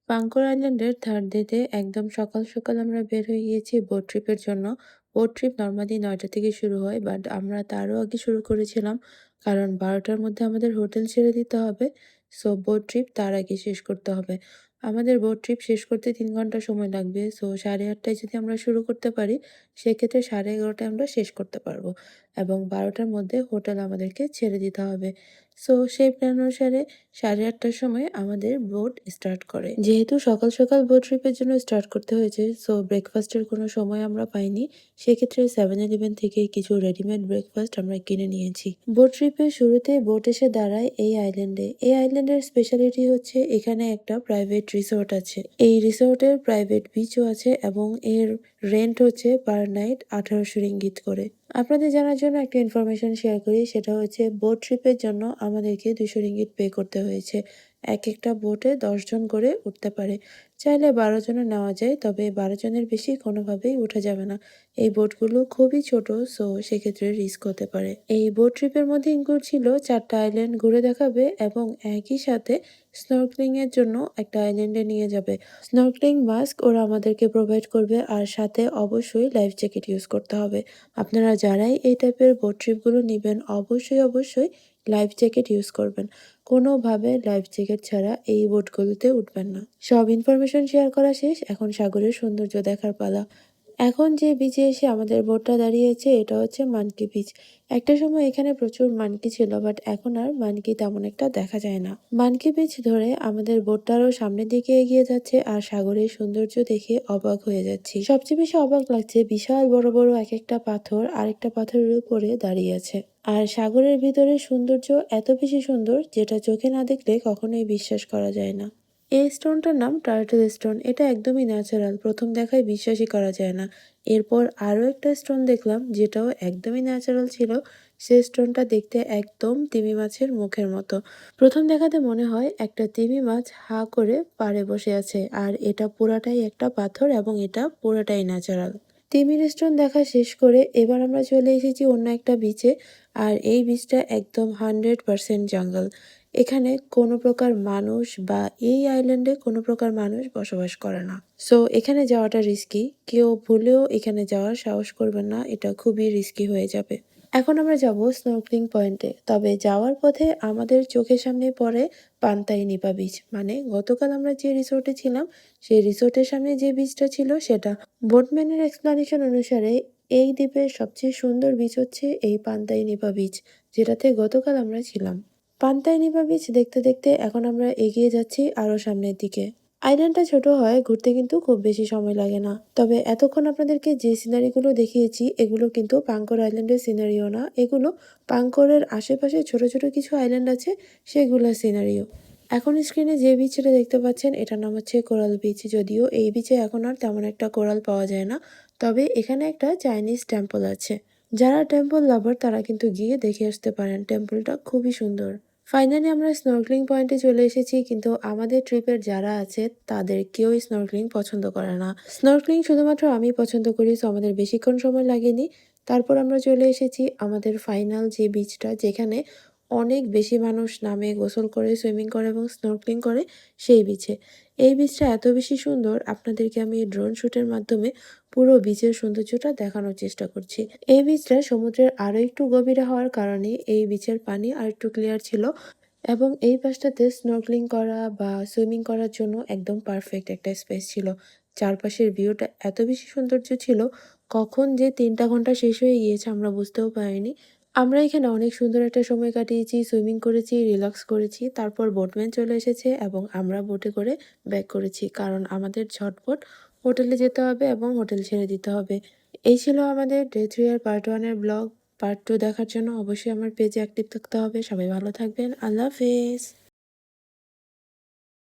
পাঙ্কর আইল্যান্ডের থার্ড ডেতে একদম সকাল সকাল আমরা বের হয়ে গিয়েছি বোট ট্রিপের জন্য। বোট ট্রিপ নর্মালি ৯টা থেকে শুরু হয়, বাট আমরা তারও আগে শুরু করেছিলাম। কারণ ১২টার মধ্যে আমাদের হোটেল ছেড়ে দিতে হবে। সো বোট ট্রিপ তার আগে শেষ করতে হবে। আমাদের বোট ট্রিপ শেষ করতে ৩ ঘন্টা সময় লাগবে। সো ৮:৩০টায় যদি আমরা শুরু করতে পারি, সেক্ষেত্রে 11:30টায় আমরা শেষ করতে পারবো। এবং ১২টার মধ্যে হোটেল আমাদেরকে ছেড়ে দিতে হবে। সো সেই প্ল্যান অনুসারে 8:30টার সময় আমাদের বোট স্টার্ট করে। যেহেতু সকাল সকাল বোট ট্রিপের জন্য স্টার্ট করতে হয়েছে, সো ব্রেকফাস্টের কোনো সময় আমরা পাইনি। সেক্ষেত্রে 7-Eleven থেকে কিছু রেডিমেড ব্রেকফাস্ট আমরা কিনে নিয়েছি। বোট ট্রিপের শুরুতে বোট এসে দাঁড়ায় এই আইল্যান্ডে। এই আইল্যান্ডের স্পেশালিটি হচ্ছে এখানে একটা প্রাইভেট রিসোর্ট আছে। এই রিসোর্টের প্রাইভেট বিচও আছে এবং এর রেন্ট হচ্ছে পার নাইট 1800 রিঙ্গিত করে। আপনাদের জানার জন্য একটা ইনফরমেশন শেয়ার করি, সেটা হচ্ছে বোট ট্রিপের জন্য আমাদেরকে 200 রিঙ্গিত পে করতে হয়েছে। একটা বোটে 10 জন করে উঠতে পারে। চাইলে 12 জনের নেওয়া যায়, তবে 12 জনের বেশি কোনোভাবেই ওঠা যাবে না। এই বোটগুলো খুবই ছোট, সো সেক্ষেত্রে রিস্ক হতে পারে। এই বোট ট্রিপের মধ্যে ইনক্লুড ছিল 4টা আইল্যান্ড ঘুরে দেখাবে এবং একই সাথে স্নর্কেলিং এর জন্য একটা আইল্যান্ডে নিয়ে যাবে। স্নর্কেলিং মাস্ক ওরা আমাদেরকে প্রোভাইড করবে, আর সাথে অবশ্যই লাইফ জ্যাকেট ইউজ করতে হবে। আপনারা যারাই এই টাইপের বোট ট্রিপগুলো নেবেন, অবশ্যই লাইফ জ্যাকেট ইউজ করবেন। কোনোভাবে লাইফ জ্যাকেট ছাড়া এই বোটগুলোতে উঠবেন না। সব ইনফরমেশন শেয়ার করা শেষ, এখন সাগরের সৌন্দর্য দেখার পালা। এখন যে বিচে এসে আমাদের বোটটা দাঁড়িয়েছে এটা হচ্ছে মানকি বিচ। একটা সময় এখানে প্রচুর মানকি ছিল, বাট এখন আর মানকি তেমন একটা দেখা যায় না। মানকি বিচ ধরে আমাদের বোটটা আরও সামনের দিকে এগিয়ে যাচ্ছে, আর সাগরের সৌন্দর্য দেখে অবাক হয়ে যাচ্ছি। সবচেয়ে বেশি অবাক লাগছে বিশাল বড় বড় এক একটা পাথর আরেকটা পাথরের উপরে দাঁড়িয়ে আছে। আর সাগরের ভিতরে সৌন্দর্য এত বেশি সুন্দর, যেটা চোখে না দেখলে কখনোই বিশ্বাস করা যায় না। এই স্টোনটার নাম টার্টল স্টোন। এটা একদমই ন্যাচারাল, প্রথম দেখায় বিশ্বাসই করা যায় না। এরপর আরও একটা স্টোন দেখলাম যেটাও একদমই ন্যাচারাল ছিল। সেই স্টোনটা দেখতে একদম তিমি মাছের মুখের মতো। প্রথম দেখাতে মনে হয় একটা তিমি মাছ হা করে পাড়ে বসে আছে, আর এটা পুরাটাই একটা পাথর এবং এটা পুরাটাই ন্যাচারাল। তিমি রেস্টুরেন্ট দেখা শেষ করে এবার আমরা চলে এসেছি অন্য একটা বিচে। আর এই বিচটা একদম 100% জঙ্গল। এখানে কোনো প্রকার মানুষ বা এই আইল্যান্ডে কোনো প্রকার মানুষ বসবাস করে না। সো এখানে যাওয়াটা রিস্কি, কেউ ভুলেও এখানে যাওয়ার সাহস করবেন না, এটা খুবই রিস্কি হয়ে যাবে। এখন আমরা যাব স্নর্কেলিং পয়েন্টে, তবে যাওয়ার পথে আমাদের চোখের সামনে পড়ে পান্তাই নিপা বিচ। মানে গতকাল আমরা যে রিসোর্টে ছিলাম, সেই রিসোর্টের সামনে যে বিচটা ছিল সেটা। বোটম্যানের এক্সপ্লানেশন অনুসারে এই দ্বীপের সবচেয়ে সুন্দর বিচ হচ্ছে এই পান্তাই নিপা বিচ, যেটাতে গতকাল আমরা ছিলাম। পান্তাই নিপা বিচ দেখতে দেখতে এখন আমরা এগিয়ে যাচ্ছি আরো সামনের দিকে। আইল্যান্ডটা ছোট হয়, ঘুরতে কিন্তু খুব বেশি সময় লাগে না। তবে এতক্ষণ আপনাদেরকে যে সিনারিগুলো দেখিয়েছি এগুলো কিন্তু পাঙ্কর আইল্যান্ডের সিনারিও না, এগুলো পাঙ্করের আশেপাশে ছোট ছোট কিছু আইল্যান্ড আছে সেগুলোর সিনারিও। এখন স্ক্রিনে যে বিচটা দেখতে পাচ্ছেন এটার নাম হচ্ছে কোরাল বিচ। যদিও এই বিচে এখন আর তেমন একটা কোরাল পাওয়া যায় না, তবে এখানে একটা চাইনিজ টেম্পল আছে। যারা টেম্পল লাভার তারা কিন্তু গিয়ে দেখে আসতে পারেন, টেম্পলটা খুবই সুন্দর। ফাইনালি আমরা স্নর্কেলিং পয়েন্টে চলে এসেছি, কিন্তু আমাদের ট্রিপের যারা আছে তাদের কেউই স্নর্কেলিং পছন্দ করে না। স্নর্কেলিং শুধুমাত্র আমি পছন্দ করি, সো আমাদের বেশিক্ষণ সময় লাগেনি। তারপর আমরা চলে এসেছি আমাদের ফাইনাল যে বিচটা, যেখানে অনেক বেশি মানুষ নামে গোসল করে, সুইমিং করে এবং স্নর্কেলিং করে, সেই বিচে। এই বিচটা এত বেশি সুন্দর, আপনাদেরকে আমি ড্রোন শুটের মাধ্যমে পুরো বিচের সৌন্দর্যটা দেখানোর চেষ্টা করছি। এই বিচটা সমুদ্রের আরো একটু গভীরে হওয়ার কারণে এই বিচের পানি আর একটু ক্লিয়ার ছিল, এবং এই পাশটাতে স্নর্কেলিং করা বা সুইমিং করার জন্য একদম পারফেক্ট একটা স্পেস ছিল। চারপাশের ভিউটা এত বেশি সৌন্দর্য ছিল, কখন যে 3টা ঘন্টা শেষ হয়ে গিয়েছে আমরা বুঝতেও পারিনি। আমরা এখানে অনেক সুন্দর একটা সময় কাটিয়েছি, সুইমিং করেছি, রিল্যাক্স করেছি। তারপর বোটম্যান চলে এসেছে এবং আমরা বোটে করে ব্যাক করেছি, কারণ আমাদের ঝটপট হোটেলে যেতে হবে এবং হোটেল ছেড়ে দিতে হবে। এই ছিল আমাদের ডে 3 আর পার্ট 1 এর ব্লগ। পার্ট 2 দেখার জন্য অবশ্যই আমার পেজে অ্যাক্টিভ থাকতে হবে। সবাই ভালো থাকবেন। আল্লাহ হাফেজ।